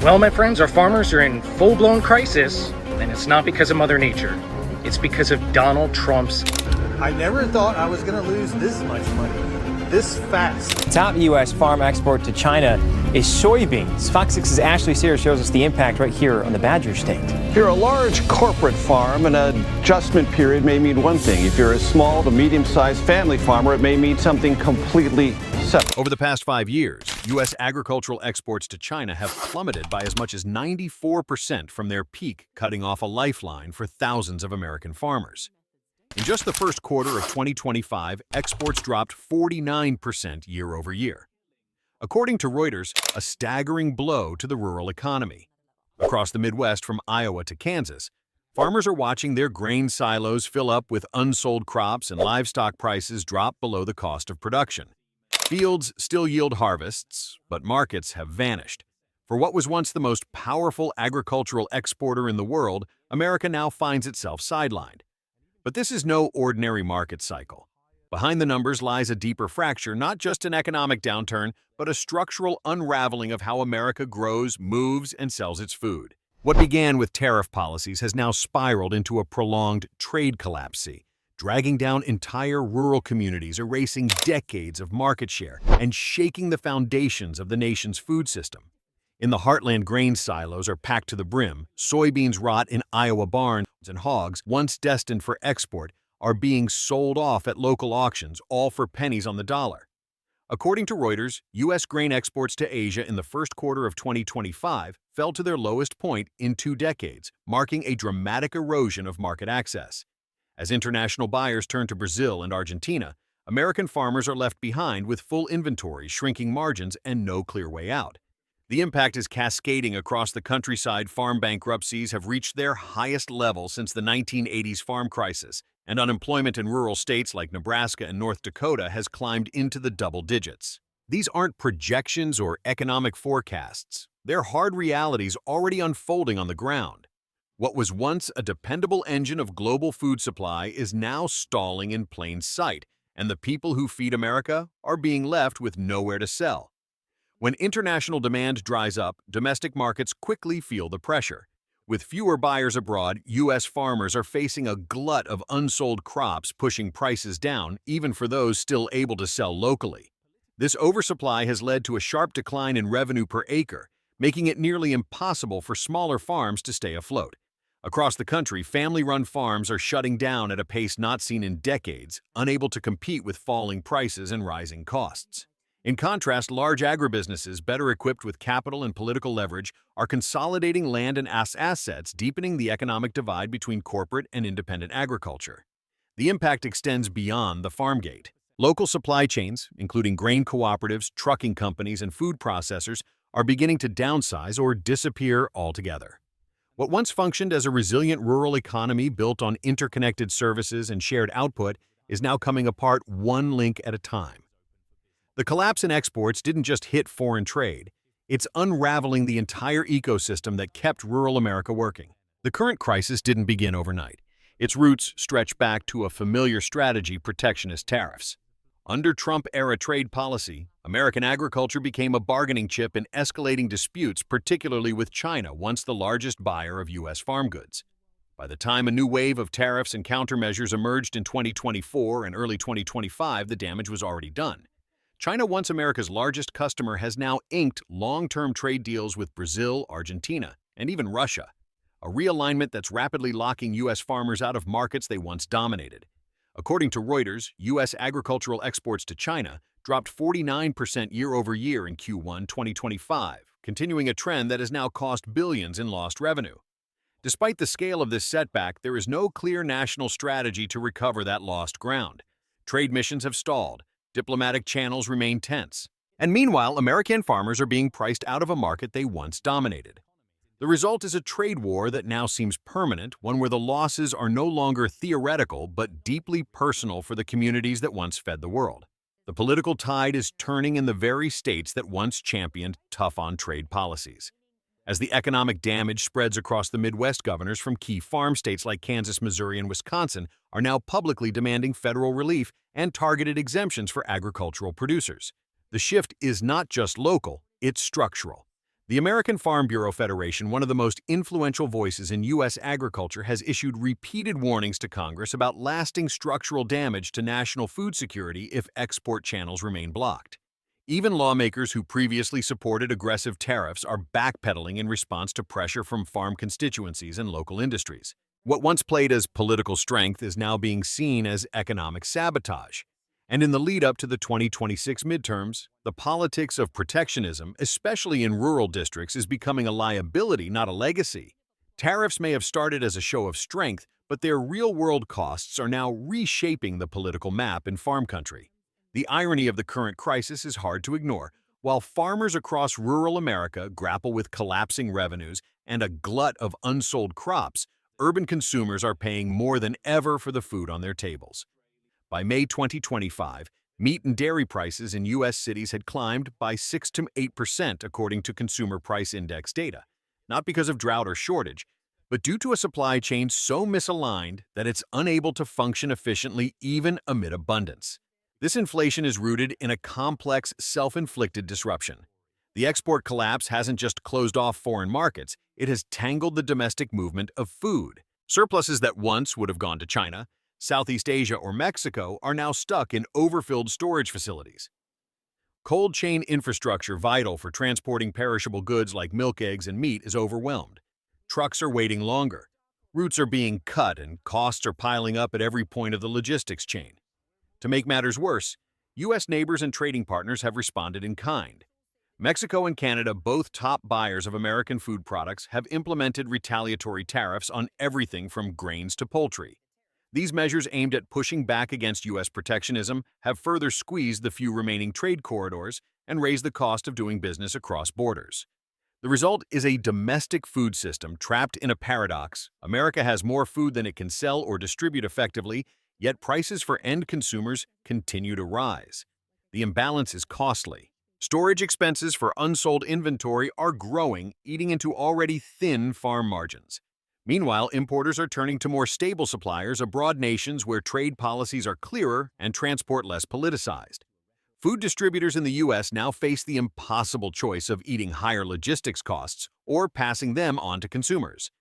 Well, my friends, our farmers are in full-blown crisis, and it's not because of Mother Nature. It's because of Donald Trump's. I never thought I was going to lose this much money, this fast. Top U.S. farm export to China is soybeans. Fox 6's Ashley Sears shows us the impact right here on the Badger State. If you're a large corporate farm, an adjustment period may mean one thing. If you're a small to medium-sized family farmer, it may mean something completely separate. Over the past 5 years, U.S. agricultural exports to China have plummeted by as much as 94% from their peak, cutting off a lifeline for thousands of American farmers. In just the first quarter of 2025, exports dropped 49% year over year. According to Reuters, a staggering blow to the rural economy. Across the Midwest from Iowa to Kansas, farmers are watching their grain silos fill up with unsold crops and livestock prices drop below the cost of production. Fields still yield harvests, but markets have vanished. For what was once the most powerful agricultural exporter in the world, America now finds itself sidelined. But this is no ordinary market cycle. Behind the numbers lies a deeper fracture, not just an economic downturn, but a structural unraveling of how America grows, moves, and sells its food. What began with tariff policies has now spiraled into a prolonged trade collapse, dragging down entire rural communities, erasing decades of market share, and shaking the foundations of the nation's food system. In the heartland, grain silos are packed to the brim, soybeans rot in Iowa barns, and hogs, once destined for export, are being sold off at local auctions, all for pennies on the dollar. According to Reuters, U.S. grain exports to Asia in the first quarter of 2025 fell to their lowest point in 2 decades, marking a dramatic erosion of market access. As international buyers turn to Brazil and Argentina, American farmers are left behind with full inventories, shrinking margins, and no clear way out. The impact is cascading across the countryside. Farm bankruptcies have reached their highest level since the 1980s farm crisis, and unemployment in rural states like Nebraska and North Dakota has climbed into the double digits. These aren't projections or economic forecasts. They're hard realities already unfolding on the ground. What was once a dependable engine of global food supply is now stalling in plain sight, and the people who feed America are being left with nowhere to sell. When international demand dries up, domestic markets quickly feel the pressure. With fewer buyers abroad, U.S. farmers are facing a glut of unsold crops, pushing prices down, even for those still able to sell locally. This oversupply has led to a sharp decline in revenue per acre, making it nearly impossible for smaller farms to stay afloat. Across the country, family-run farms are shutting down at a pace not seen in decades, unable to compete with falling prices and rising costs. In contrast, large agribusinesses, better equipped with capital and political leverage, are consolidating land and assets, deepening the economic divide between corporate and independent agriculture. The impact extends beyond the farm gate. Local supply chains, including grain cooperatives, trucking companies, and food processors, are beginning to downsize or disappear altogether. What once functioned as a resilient rural economy built on interconnected services and shared output is now coming apart one link at a time. The collapse in exports didn't just hit foreign trade, it's unraveling the entire ecosystem that kept rural America working. The current crisis didn't begin overnight. Its roots stretch back to a familiar strategy: protectionist tariffs. Under Trump-era trade policy, American agriculture became a bargaining chip in escalating disputes, particularly with China, once the largest buyer of U.S. farm goods. By the time a new wave of tariffs and countermeasures emerged in 2024 and early 2025, the damage was already done. China, once America's largest customer, has now inked long-term trade deals with Brazil, Argentina, and even Russia, a realignment that's rapidly locking U.S. farmers out of markets they once dominated. According to Reuters, U.S. agricultural exports to China dropped 49% year over year in Q1 2025, continuing a trend that has now cost billions in lost revenue. Despite the scale of this setback, there is no clear national strategy to recover that lost ground. Trade missions have stalled. Diplomatic channels remain tense. And meanwhile, American farmers are being priced out of a market they once dominated. The result is a trade war that now seems permanent, one where the losses are no longer theoretical but deeply personal for the communities that once fed the world. The political tide is turning in the very states that once championed tough-on-trade policies. As the economic damage spreads across the Midwest, governors from key farm states like Kansas, Missouri, and Wisconsin are now publicly demanding federal relief and targeted exemptions for agricultural producers. The shift is not just local, it's structural. The American Farm Bureau Federation, one of the most influential voices in U.S. agriculture, has issued repeated warnings to Congress about lasting structural damage to national food security if export channels remain blocked. Even lawmakers who previously supported aggressive tariffs are backpedaling in response to pressure from farm constituencies and local industries. What once played as political strength is now being seen as economic sabotage. And in the lead-up to the 2026 midterms, the politics of protectionism, especially in rural districts, is becoming a liability, not a legacy. Tariffs may have started as a show of strength, but their real-world costs are now reshaping the political map in farm country. The irony of the current crisis is hard to ignore. While farmers across rural America grapple with collapsing revenues and a glut of unsold crops, urban consumers are paying more than ever for the food on their tables. By May 2025, meat and dairy prices in U.S. cities had climbed by 6 to 8% according to Consumer Price Index data, not because of drought or shortage, but due to a supply chain so misaligned that it's unable to function efficiently even amid abundance. This inflation is rooted in a complex, self-inflicted disruption. The export collapse hasn't just closed off foreign markets, it has tangled the domestic movement of food. Surpluses that once would have gone to China, Southeast Asia, or Mexico are now stuck in overfilled storage facilities. Cold chain infrastructure vital for transporting perishable goods like milk, eggs, and meat is overwhelmed. Trucks are waiting longer. Routes are being cut and costs are piling up at every point of the logistics chain. To make matters worse, U.S. neighbors and trading partners have responded in kind. Mexico and Canada, both top buyers of American food products, have implemented retaliatory tariffs on everything from grains to poultry. These measures aimed at pushing back against U.S. protectionism have further squeezed the few remaining trade corridors and raised the cost of doing business across borders. The result is a domestic food system trapped in a paradox. America has more food than it can sell or distribute effectively, yet prices for end consumers continue to rise. The imbalance is costly. Storage expenses for unsold inventory are growing, eating into already thin farm margins. Meanwhile, importers are turning to more stable suppliers abroad, nations where trade policies are clearer and transport less politicized. Food distributors in the U.S. now face the impossible choice of eating higher logistics costs or passing them on to consumers.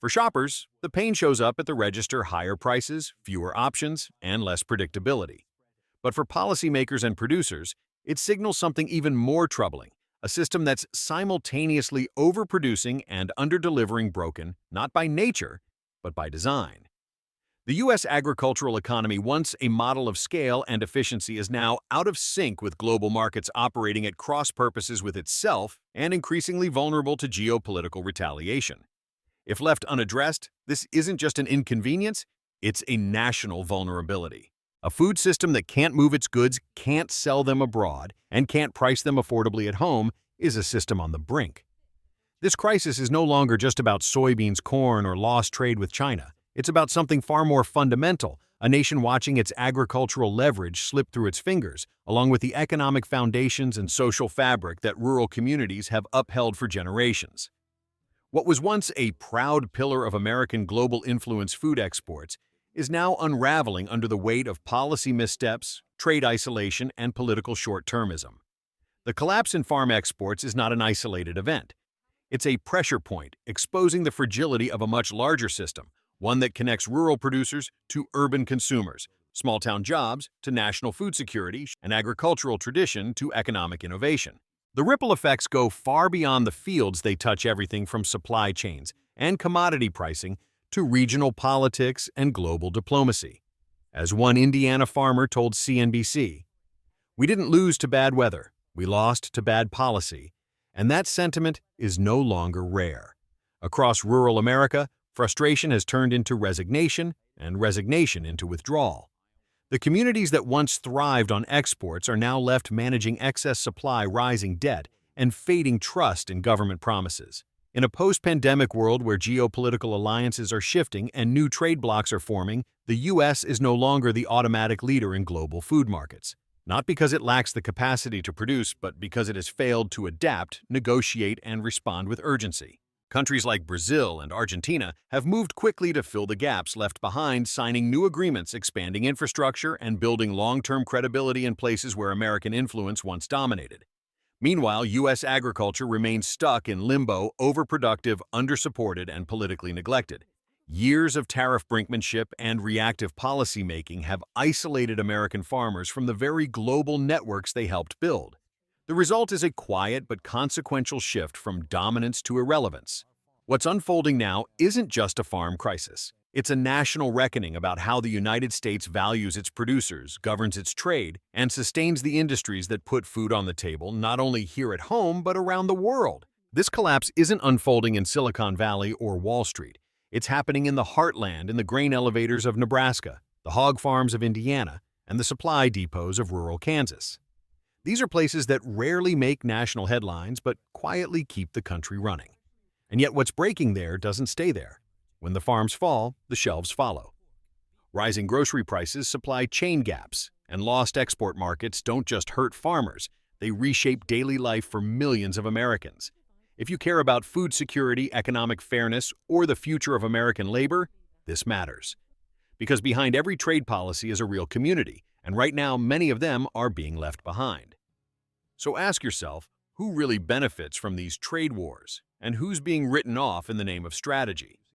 For shoppers, the pain shows up at the register: higher prices, fewer options, and less predictability. But for policymakers and producers, it signals something even more troubling: a system that's simultaneously overproducing and underdelivering, broken not by nature, but by design. The U.S. agricultural economy, once a model of scale and efficiency, is now out of sync with global markets, operating at cross purposes with itself and increasingly vulnerable to geopolitical retaliation. If left unaddressed, this isn't just an inconvenience, it's a national vulnerability. A food system that can't move its goods, can't sell them abroad, and can't price them affordably at home is a system on the brink. This crisis is no longer just about soybeans, corn, or lost trade with China. It's about something far more fundamental: a nation watching its agricultural leverage slip through its fingers, along with the economic foundations and social fabric that rural communities have upheld for generations. What was once a proud pillar of American global influence, food exports, is now unraveling under the weight of policy missteps, trade isolation, and political short-termism. The collapse in farm exports is not an isolated event. It's a pressure point, exposing the fragility of a much larger system, one that connects rural producers to urban consumers, small-town jobs to national food security, and agricultural tradition to economic innovation. The ripple effects go far beyond the fields. They touch everything from supply chains and commodity pricing to regional politics and global diplomacy. As one Indiana farmer told CNBC, "We didn't lose to bad weather, we lost to bad policy," and that sentiment is no longer rare. Across rural America, frustration has turned into resignation, and resignation into withdrawal. The communities that once thrived on exports are now left managing excess supply, rising debt, and fading trust in government promises. In a post-pandemic world where geopolitical alliances are shifting and new trade blocs are forming, the U.S. is no longer the automatic leader in global food markets. Not because it lacks the capacity to produce, but because it has failed to adapt, negotiate, and respond with urgency. Countries like Brazil and Argentina have moved quickly to fill the gaps left behind, signing new agreements, expanding infrastructure, and building long-term credibility in places where American influence once dominated. Meanwhile, U.S. agriculture remains stuck in limbo, overproductive, undersupported, and politically neglected. Years of tariff brinkmanship and reactive policymaking have isolated American farmers from the very global networks they helped build. The result is a quiet but consequential shift from dominance to irrelevance. What's unfolding now isn't just a farm crisis. It's a national reckoning about how the United States values its producers, governs its trade, and sustains the industries that put food on the table not only here at home but around the world. This collapse isn't unfolding in Silicon Valley or Wall Street. It's happening in the heartland, in the grain elevators of Nebraska, the hog farms of Indiana, and the supply depots of rural Kansas. These are places that rarely make national headlines but quietly keep the country running. And yet what's breaking there doesn't stay there. When the farms fall, the shelves follow. Rising grocery prices supply chain gaps, and lost export markets don't just hurt farmers, they reshape daily life for millions of Americans. If you care about food security, economic fairness, or the future of American labor, this matters. Because behind every trade policy is a real community, and right now many of them are being left behind. So ask yourself, who really benefits from these trade wars, and who's being written off in the name of strategy?